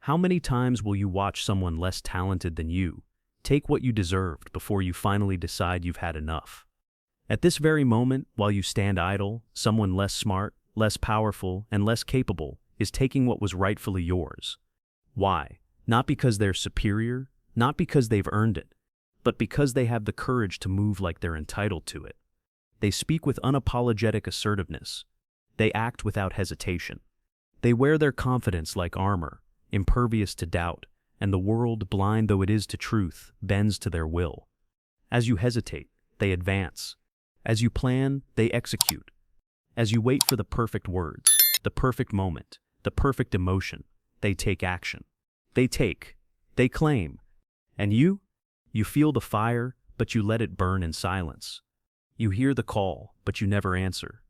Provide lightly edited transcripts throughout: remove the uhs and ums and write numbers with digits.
How many times will you watch someone less talented than you take what you deserved before you finally decide you've had enough? At this very moment, while you stand idle, someone less smart, less powerful, and less capable is taking what was rightfully yours. Why? Not because they're superior, not because they've earned it, but because they have the courage to move like they're entitled to it. They speak with unapologetic assertiveness. They act without hesitation. They wear their confidence like armor, impervious to doubt, and the world, blind though it is to truth, bends to their will. As you hesitate, they advance. As you plan, they execute. As you wait for the perfect words, the perfect moment, the perfect emotion, they take action. They claim. And you feel the fire, but you let it burn in silence. You hear the call, but you never answer.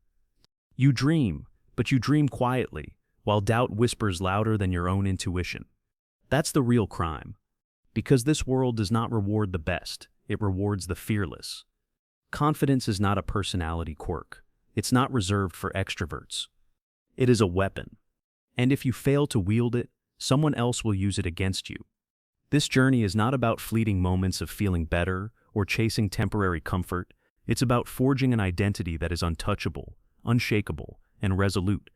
You dream, but you dream quietly, while doubt whispers louder than your own intuition. That's the real crime. Because this world does not reward the best, it rewards the fearless. Confidence is not a personality quirk. It's not reserved for extroverts. It is a weapon. And if you fail to wield it, someone else will use it against you. This journey is not about fleeting moments of feeling better or chasing temporary comfort. It's about forging an identity that is untouchable, unshakable, and resolute.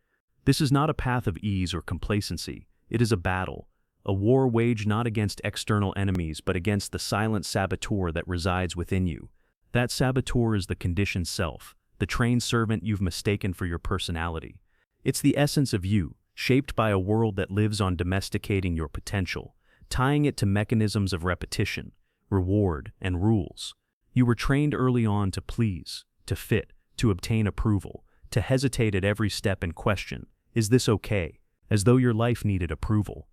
This is not a path of ease or complacency. It is a battle, a war waged not against external enemies but against the silent saboteur that resides within you. That saboteur is the conditioned self, the trained servant you've mistaken for your personality. It's the essence of you, shaped by a world that lives on domesticating your potential, tying it to mechanisms of repetition, reward, and rules. You were trained early on to please, to fit, to obtain approval, to hesitate at every step and question, is this okay, as though your life needed approval.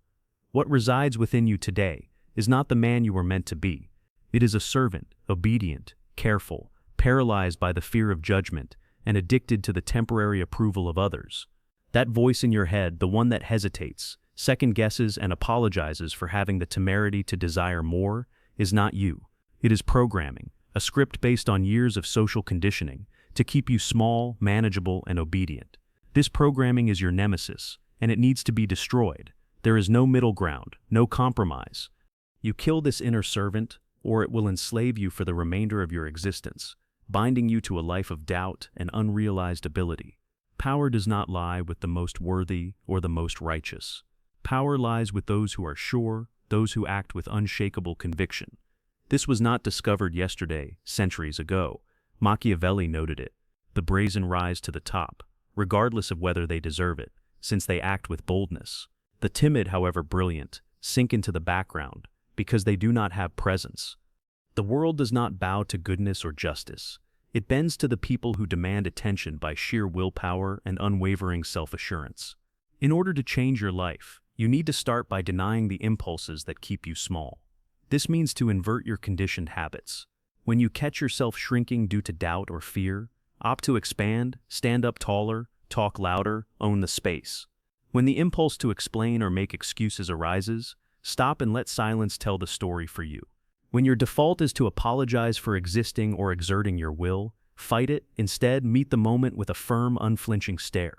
What resides within you today is not the man you were meant to be. It is a servant, obedient, careful, paralyzed by the fear of judgment, and addicted to the temporary approval of others. That voice in your head, the one that hesitates, second guesses, and apologizes for having the temerity to desire more, is not you. It is programming, a script based on years of social conditioning, to keep you small, manageable, and obedient. This programming is your nemesis, and it needs to be destroyed. There is no middle ground, no compromise. You kill this inner servant, or it will enslave you for the remainder of your existence, binding you to a life of doubt and unrealized ability. Power does not lie with the most worthy or the most righteous. Power lies with those who are sure, those who act with unshakable conviction. This was not discovered yesterday, centuries ago. Machiavelli noted it. The brazen rise to the top, regardless of whether they deserve it, since they act with boldness. The timid, however brilliant, sink into the background, because they do not have presence. The world does not bow to goodness or justice. It bends to the people who demand attention by sheer willpower and unwavering self-assurance. In order to change your life, you need to start by denying the impulses that keep you small. This means to invert your conditioned habits. When you catch yourself shrinking due to doubt or fear, opt to expand, stand up taller, talk louder, own the space. When the impulse to explain or make excuses arises, stop and let silence tell the story for you. When your default is to apologize for existing or exerting your will, fight it. Instead, meet the moment with a firm, unflinching stare.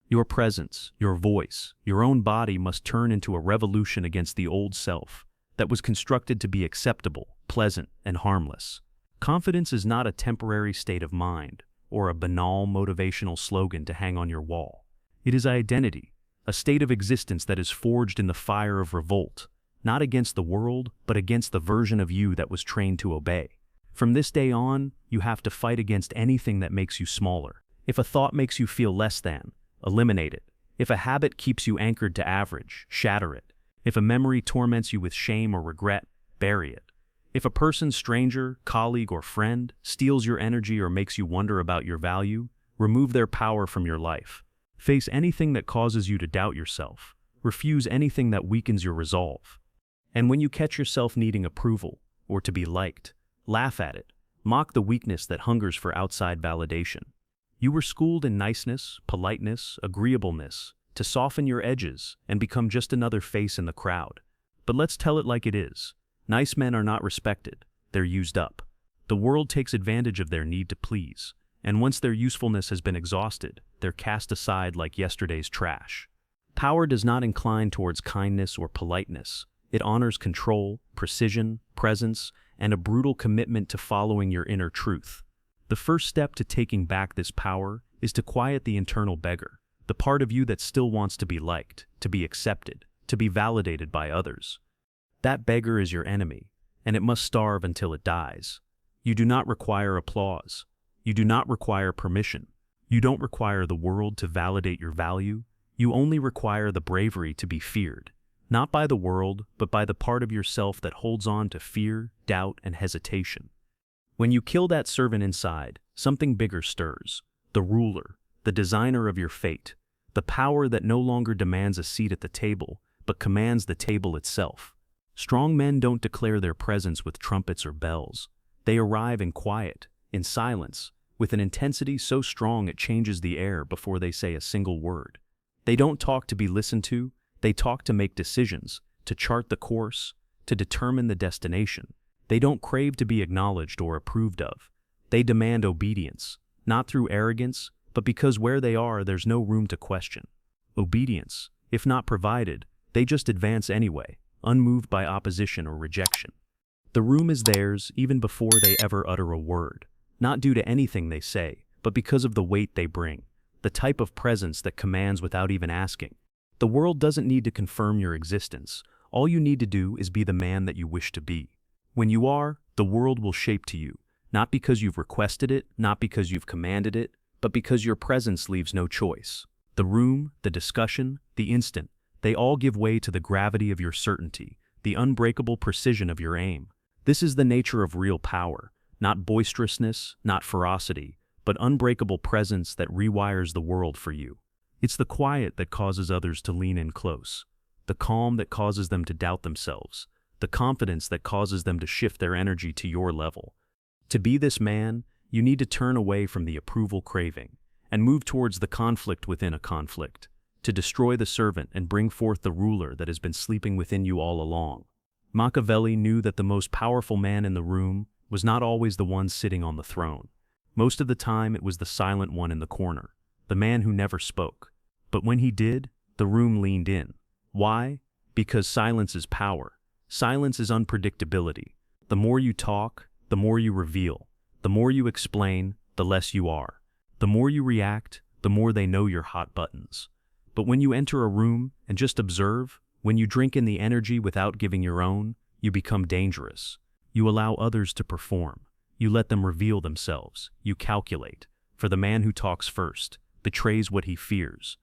Your presence, your voice, your own body must turn into a revolution against the old self that was constructed to be acceptable, pleasant, and harmless. Confidence is not a temporary state of mind or a banal motivational slogan to hang on your wall. It is identity, a state of existence that is forged in the fire of revolt, not against the world, but against the version of you that was trained to obey. From this day on, you have to fight against anything that makes you smaller. If a thought makes you feel less than, eliminate it. If a habit keeps you anchored to average, shatter it. If a memory torments you with shame or regret, bury it. If a person, stranger, colleague, or friend steals your energy or makes you wonder about your value, remove their power from your life. Face anything that causes you to doubt yourself. Refuse anything that weakens your resolve. And when you catch yourself needing approval or to be liked, laugh at it. Mock the weakness that hungers for outside validation. You were schooled in niceness, politeness, agreeableness, to soften your edges and become just another face in the crowd. But let's tell it like it is. Nice men are not respected, they're used up. The world takes advantage of their need to please, and once their usefulness has been exhausted, they're cast aside like yesterday's trash. Power does not incline towards kindness or politeness. It honors control, precision, presence, and a brutal commitment to following your inner truth. The first step to taking back this power is to quiet the internal beggar, the part of you that still wants to be liked, to be accepted, to be validated by others. That beggar is your enemy, and it must starve until it dies. You do not require applause. You do not require permission. You don't require the world to validate your value. You only require the bravery to be feared, not by the world, but by the part of yourself that holds on to fear, doubt, and hesitation. When you kill that servant inside, something bigger stirs. The ruler, the designer of your fate, the power that no longer demands a seat at the table, but commands the table itself. Strong men don't declare their presence with trumpets or bells. They arrive in quiet, in silence, with an intensity so strong it changes the air before they say a single word. They don't talk to be listened to, they talk to make decisions, to chart the course, to determine the destination. They don't crave to be acknowledged or approved of. They demand obedience, not through arrogance, but because where they are, there's no room to question. Obedience, if not provided, they just advance anyway, unmoved by opposition or rejection. The room is theirs even before they ever utter a word, not due to anything they say, but because of the weight they bring, the type of presence that commands without even asking. The world doesn't need to confirm your existence. All you need to do is be the man that you wish to be. When you are, the world will shape to you, not because you've requested it, not because you've commanded it, but because your presence leaves no choice. The room, the discussion, the instant, they all give way to the gravity of your certainty, the unbreakable precision of your aim. This is the nature of real power, not boisterousness, not ferocity, but unbreakable presence that rewires the world for you. It's the quiet that causes others to lean in close, the calm that causes them to doubt themselves, the confidence that causes them to shift their energy to your level. To be this man, you need to turn away from the approval craving and move towards the conflict within a conflict, to destroy the servant and bring forth the ruler that has been sleeping within you all along. Machiavelli knew that the most powerful man in the room was not always the one sitting on the throne. Most of the time it was the silent one in the corner, the man who never spoke. But when he did, the room leaned in. Why? Because silence is power. Silence is unpredictability. The more you talk, the more you reveal. The more you explain, the less you are. The more you react, the more they know your hot buttons. But when you enter a room and just observe, when you drink in the energy without giving your own, you become dangerous. You allow others to perform. You let them reveal themselves. You calculate. For the man who talks first betrays what he fears.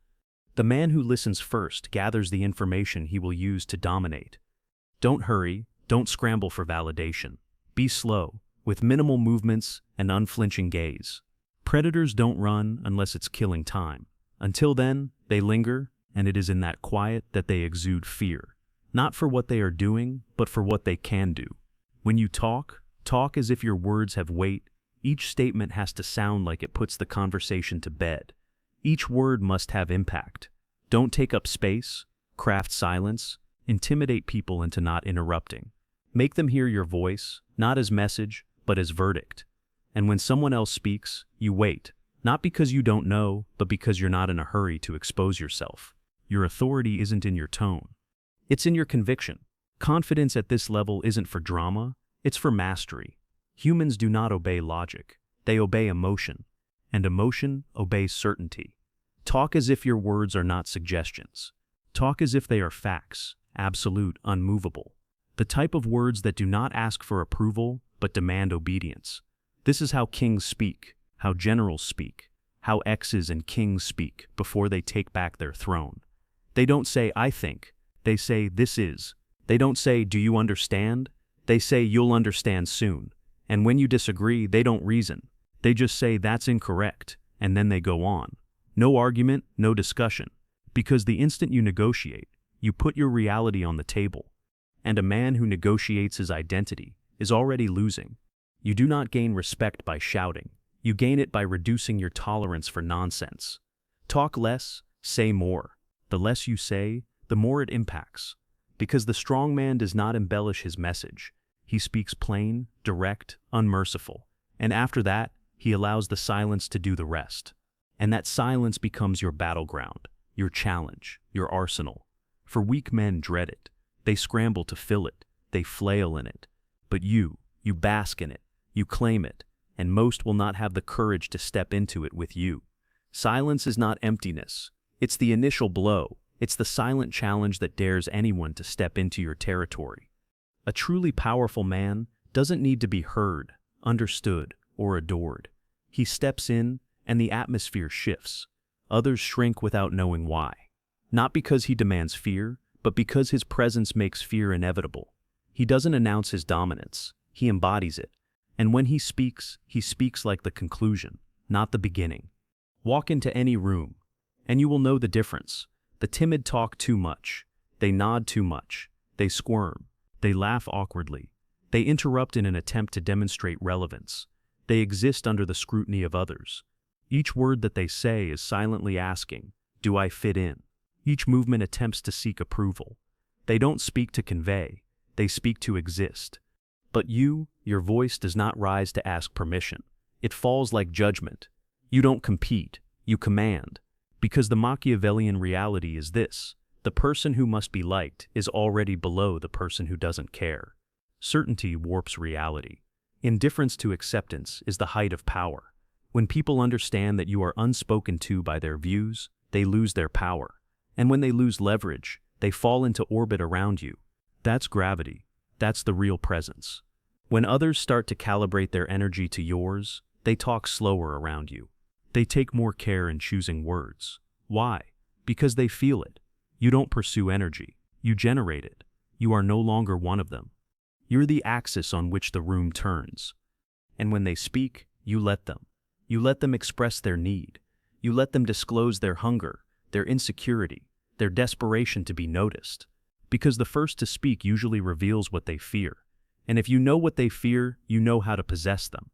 The man who listens first gathers the information he will use to dominate. Don't hurry, don't scramble for validation. Be slow, with minimal movements and unflinching gaze. Predators don't run unless it's killing time. Until then, they linger, and it is in that quiet that they exude fear. Not for what they are doing, but for what they can do. When you talk, talk as if your words have weight. Each statement has to sound like it puts the conversation to bed. Each word must have impact. Don't take up space, craft silence, intimidate people into not interrupting. Make them hear your voice, not as message, but as verdict. And when someone else speaks, you wait, not because you don't know, but because you're not in a hurry to expose yourself. Your authority isn't in your tone. It's in your conviction. Confidence at this level isn't for drama, it's for mastery. Humans do not obey logic, they obey emotion, and emotion obeys certainty. Talk as if your words are not suggestions. Talk as if they are facts, absolute, unmovable. The type of words that do not ask for approval, but demand obedience. This is how kings speak, how generals speak, how exes and kings speak before they take back their throne. They don't say, "I think." They say, "This is." They don't say, "Do you understand?" They say, "You'll understand soon." And when you disagree, they don't reason. They just say, "That's incorrect," and then they go on. No argument, no discussion. Because the instant you negotiate, you put your reality on the table. And a man who negotiates his identity is already losing. You do not gain respect by shouting. You gain it by reducing your tolerance for nonsense. Talk less, say more. The less you say, the more it impacts. Because the strong man does not embellish his message. He speaks plain, direct, unmerciful. And after that, he allows the silence to do the rest. And that silence becomes your battleground. your challenge, your arsenal. For weak men dread it. They scramble to fill it. They flail in it. But you bask in it. You claim it. And most will not have the courage to step into it with you. Silence is not emptiness. It's the initial blow. It's the silent challenge that dares anyone to step into your territory. A truly powerful man doesn't need to be heard, understood, or adored. He steps in, and the atmosphere shifts. Others shrink without knowing why. Not because he demands fear, but because his presence makes fear inevitable. He doesn't announce his dominance. He embodies it. And when he speaks like the conclusion, not the beginning. Walk into any room, and you will know the difference. The timid talk too much. They nod too much. They squirm. They laugh awkwardly. They interrupt in an attempt to demonstrate relevance. They exist under the scrutiny of others. Each word that they say is silently asking, "Do I fit in?" Each movement attempts to seek approval. They don't speak to convey. They speak to exist. But your voice does not rise to ask permission. It falls like judgment. You don't compete. You command. Because the Machiavellian reality is this: the person who must be liked is already below the person who doesn't care. Certainty warps reality. Indifference to acceptance is the height of power. When people understand that you are unspoken to by their views, they lose their power. And when they lose leverage, they fall into orbit around you. That's gravity. That's the real presence. When others start to calibrate their energy to yours, they talk slower around you. They take more care in choosing words. Why? Because they feel it. You don't pursue energy. You generate it. You are no longer one of them. You're the axis on which the room turns. And when they speak, you let them. You let them express their need. You let them disclose their hunger, their insecurity, their desperation to be noticed. Because the first to speak usually reveals what they fear. And if you know what they fear, you know how to possess them.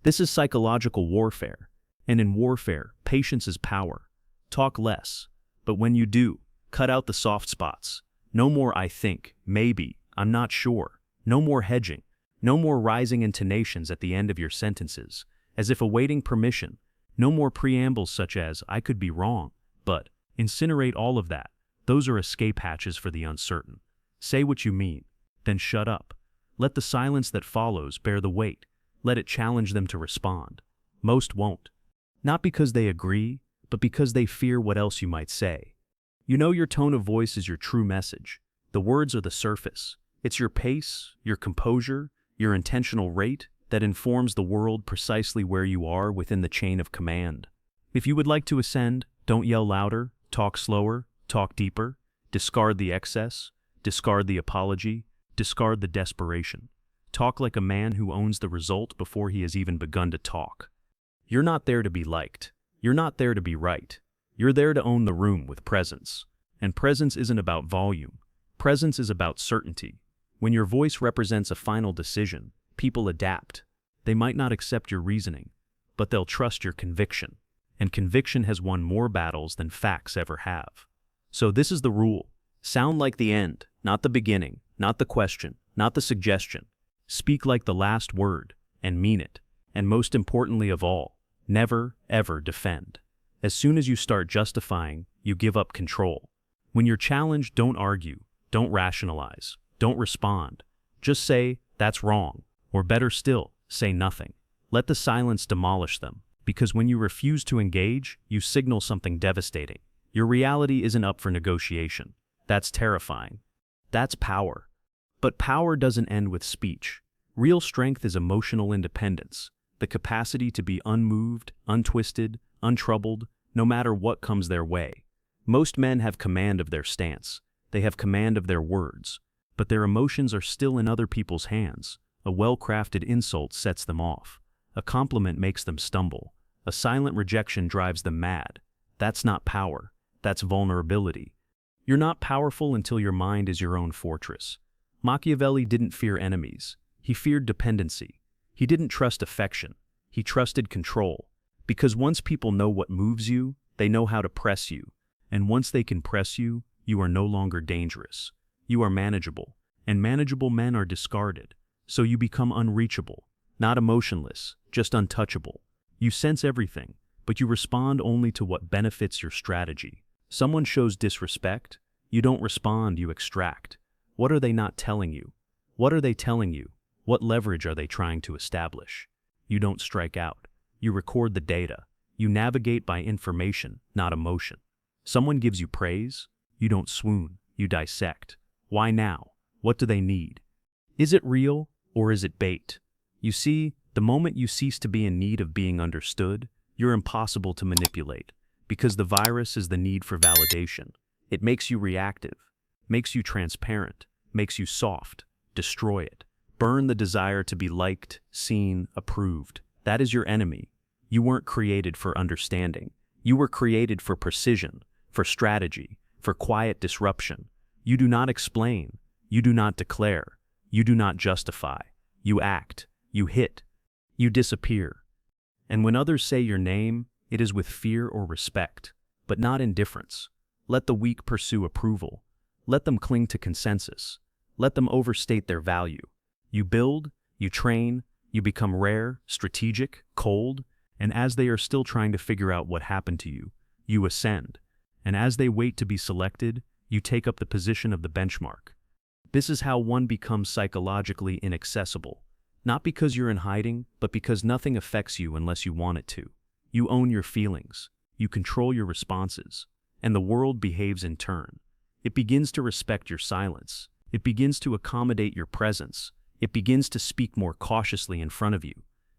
This is psychological warfare. And in warfare, patience is power. Talk less. But when you do, cut out the soft spots. No more "I think," "maybe," "I'm not sure." No more hedging. No more rising intonations at the end of your sentences, as if awaiting permission. No more preambles such as "I could be wrong," but incinerate all of that. Those are escape hatches for the uncertain. Say what you mean, then shut up. Let the silence that follows bear the weight. Let it challenge them to respond. Most won't. Not because they agree, but because they fear what else you might say. You know your tone of voice is your true message. The words are the surface. It's your pace, your composure, your intentional rate that informs the world precisely where you are within the chain of command. If you would like to ascend, don't yell louder, talk slower, talk deeper, discard the excess, discard the apology, discard the desperation. Talk like a man who owns the result before he has even begun to talk. You're not there to be liked. You're not there to be right. You're there to own the room with presence. And presence isn't about volume. Presence is about certainty. When your voice represents a final decision, people adapt. They might not accept your reasoning, but they'll trust your conviction. And conviction has won more battles than facts ever have. So this is the rule. Sound like the end, not the beginning, not the question, not the suggestion. Speak like the last word, and mean it. And most importantly of all, never, ever defend. As soon as you start justifying, you give up control. When you're challenged, don't argue, don't rationalize, don't respond. Just say, "That's wrong," or better still, say nothing. Let the silence demolish them, because when you refuse to engage, you signal something devastating. Your reality isn't up for negotiation. That's terrifying. That's power. But power doesn't end with speech. Real strength is emotional independence, the capacity to be unmoved, untwisted, untroubled, no matter what comes their way. Most men have command of their stance. They have command of their words. But their emotions are still in other people's hands. A well-crafted insult sets them off. A compliment makes them stumble. A silent rejection drives them mad. That's not power. That's vulnerability. You're not powerful until your mind is your own fortress. Machiavelli didn't fear enemies. He feared dependency. He didn't trust affection. He trusted control. Because once people know what moves you, they know how to press you. And once they can press you, you are no longer dangerous. You are manageable. And manageable men are discarded. So you become unreachable. Not emotionless, just untouchable. You sense everything, but you respond only to what benefits your strategy. Someone shows disrespect, you don't respond, you extract. What are they not telling you? What are they telling you? What leverage are they trying to establish? You don't strike out. You record the data. You navigate by information, not emotion. Someone gives you praise, you don't swoon, you dissect. Why now? What do they need? Is it real or is it bait? You see, the moment you cease to be in need of being understood, you're impossible to manipulate, because the virus is the need for validation. It makes you reactive, makes you transparent, makes you soft. Destroy it. Burn the desire to be liked, seen, approved. That is your enemy. You weren't created for understanding. You were created for precision, for strategy, for quiet disruption. You do not explain. You do not declare. You do not justify. You act. You hit. You disappear. And when others say your name, it is with fear or respect, but not indifference. Let the weak pursue approval. Let them cling to consensus. Let them overstate their value. You build, you train, you become rare, strategic, cold, and as they are still trying to figure out what happened to you, you ascend. And as they wait to be selected, you take up the position of the benchmark. This is how one becomes psychologically inaccessible. Not because you're in hiding, but because nothing affects you unless you want it to. You own your feelings. You control your responses. And the world behaves in turn. It begins to respect your silence. It begins to accommodate your presence. It begins to speak more cautiously in front of you.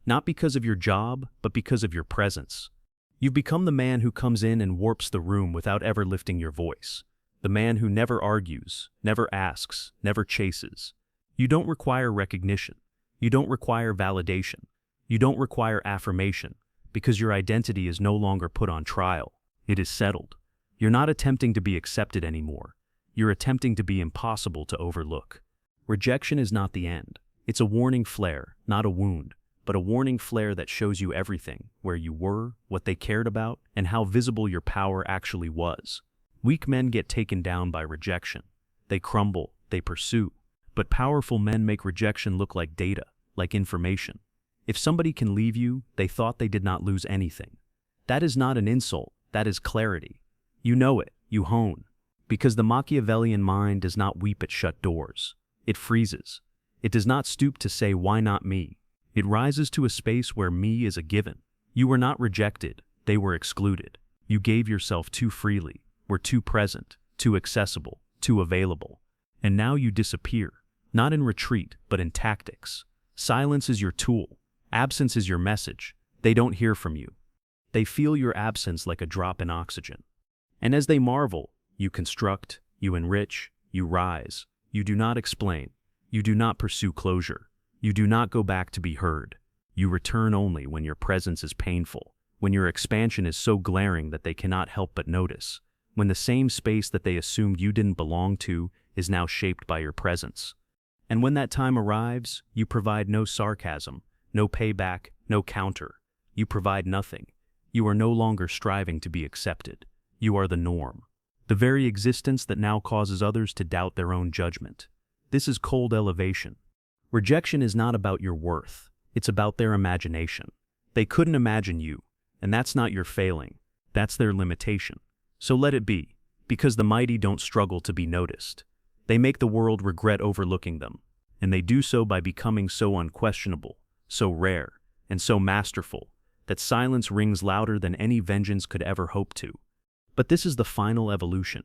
Not because of your job, but because of your presence. You've become the man who comes in and warps the room without ever lifting your voice. The man who never argues, never asks, never chases. You don't require recognition. You don't require validation. You don't require affirmation, because your identity is no longer put on trial. It is settled. You're not attempting to be accepted anymore. You're attempting to be impossible to overlook. Rejection is not the end. It's a warning flare, not a wound, but a warning flare that shows you everything, where you were, what they cared about, and how visible your power actually was. Weak men get taken down by rejection. They crumble, they pursue. But powerful men make rejection look like data, like information. If somebody can leave you, they thought they did not lose anything. That is not an insult, that is clarity. You know it, you hone. Because the Machiavellian mind does not weep at shut doors. It freezes. It does not stoop to say, why not me? It rises to a space where me is a given. You were not rejected, they were excluded. You gave yourself too freely, were too present, too accessible, too available. And now you disappear, not in retreat, but in tactics. Silence is your tool. Absence is your message. They don't hear from you. They feel your absence like a drop in oxygen. And as they marvel, you construct, you enrich, you rise. You do not explain. You do not pursue closure. You do not go back to be heard. You return only when your presence is painful, when your expansion is so glaring that they cannot help but notice, when the same space that they assumed you didn't belong to is now shaped by your presence. And when that time arrives, you provide no sarcasm, no payback, no counter. You provide nothing. You are no longer striving to be accepted. You are the norm. The very existence that now causes others to doubt their own judgment. This is cold elevation. Rejection is not about your worth. It's about their imagination. They couldn't imagine you, and that's not your failing. That's their limitation. So let it be, because the mighty don't struggle to be noticed. They make the world regret overlooking them, and they do so by becoming so unquestionable, so rare, and so masterful, that silence rings louder than any vengeance could ever hope to. But this is the final evolution.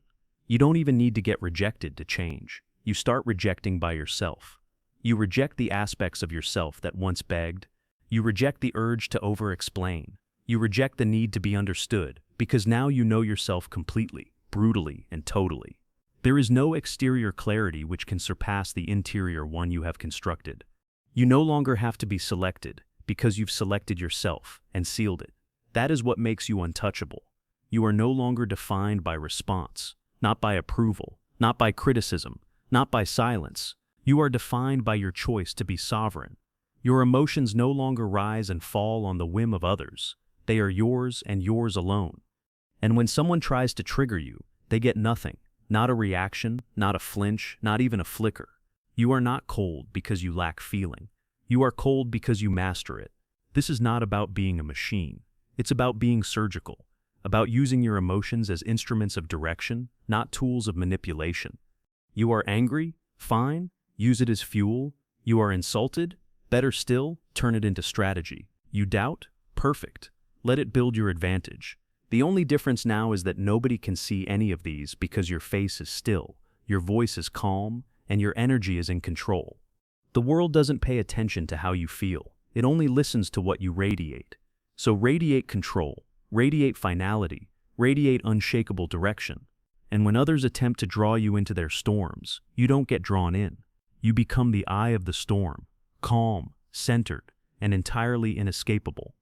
You don't even need to get rejected to change. You start rejecting by yourself. You reject the aspects of yourself that once begged. You reject the urge to over-explain. You reject the need to be understood, because now you know yourself completely, brutally, and totally. There is no exterior clarity which can surpass the interior one you have constructed. You no longer have to be selected, because you've selected yourself and sealed it. That is what makes you untouchable. You are no longer defined by response, not by approval, not by criticism, not by silence. You are defined by your choice to be sovereign. Your emotions no longer rise and fall on the whim of others. They are yours and yours alone. And when someone tries to trigger you, they get nothing, not a reaction, not a flinch, not even a flicker. You are not cold because you lack feeling. You are cold because you master it. This is not about being a machine. It's about being surgical. about using your emotions as instruments of direction, not tools of manipulation. You are angry? Fine. Use it as fuel. You are insulted? Better still, turn it into strategy. You doubt? Perfect. Let it build your advantage. The only difference now is that nobody can see any of these because your face is still, your voice is calm, and your energy is in control. The world doesn't pay attention to how you feel. It only listens to what you radiate. So radiate control, radiate finality, radiate unshakable direction. And when others attempt to draw you into their storms, you don't get drawn in. You become the eye of the storm, calm, centered, and entirely inescapable.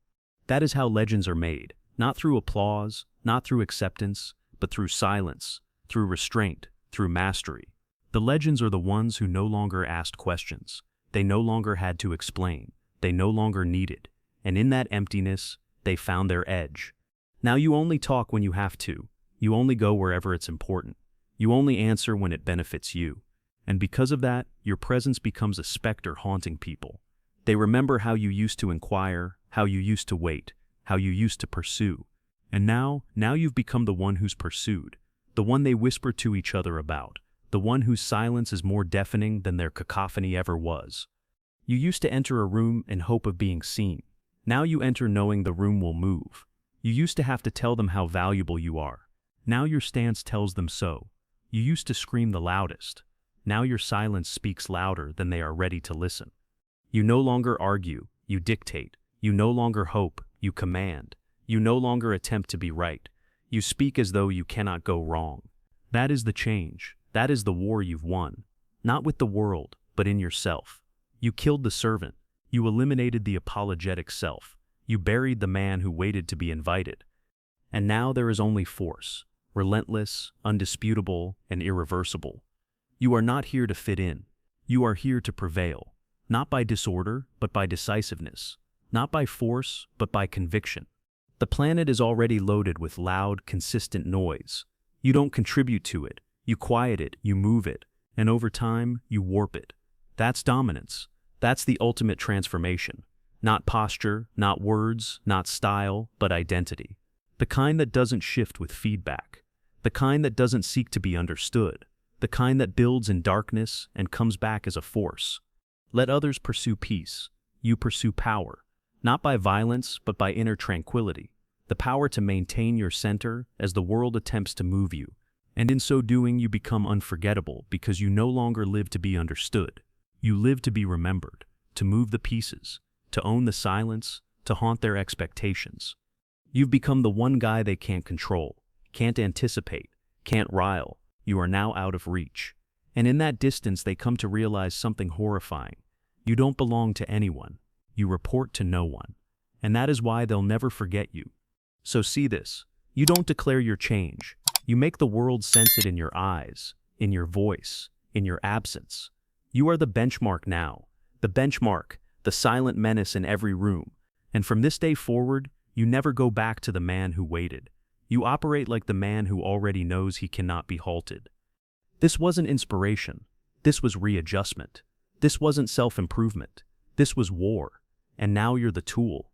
That is how legends are made, not through applause, not through acceptance, but through silence, through restraint, through mastery. The legends are the ones who no longer asked questions. They no longer had to explain. They no longer needed. And in that emptiness, they found their edge. Now you only talk when you have to. You only go wherever it's important. You only answer when it benefits you. And because of that, your presence becomes a specter haunting people. They remember how you used to inquire, how you used to wait, how you used to pursue. And now you've become the one who's pursued, the one they whisper to each other about, the one whose silence is more deafening than their cacophony ever was. You used to enter a room in hope of being seen. Now you enter knowing the room will move. You used to have to tell them how valuable you are. Now your stance tells them so. You used to scream the loudest. Now your silence speaks louder than they are ready to listen. You no longer argue, you dictate. You no longer hope, you command. You no longer attempt to be right. You speak as though you cannot go wrong. That is the change. That is the war you've won. Not with the world, but in yourself. You killed the servant. You eliminated the apologetic self. You buried the man who waited to be invited. And now there is only force, relentless, undisputable, and irreversible. You are not here to fit in. You are here to prevail. Not by disorder, but by decisiveness. Not by force, but by conviction. The planet is already loaded with loud, consistent noise. You don't contribute to it. You quiet it, you move it, and over time, you warp it. That's dominance. That's the ultimate transformation. Not posture, not words, not style, but identity. The kind that doesn't shift with feedback. The kind that doesn't seek to be understood. The kind that builds in darkness and comes back as a force. Let others pursue peace. You pursue power. Not by violence, but by inner tranquility. The power to maintain your center as the world attempts to move you. And in so doing, you become unforgettable because you no longer live to be understood. You live to be remembered, to move the pieces, to own the silence, to haunt their expectations. You've become the one guy they can't control, can't anticipate, can't rile. You are now out of reach. And in that distance, they come to realize something horrifying. You don't belong to anyone. You report to no one. And that is why they'll never forget you. So see this. You don't declare your change. You make the world sense it in your eyes, in your voice, in your absence. You are the benchmark now. The benchmark, the silent menace in every room. And from this day forward, you never go back to the man who waited. You operate like the man who already knows he cannot be halted. This wasn't inspiration. This was readjustment. This wasn't self-improvement. This was war. And now you're the tool.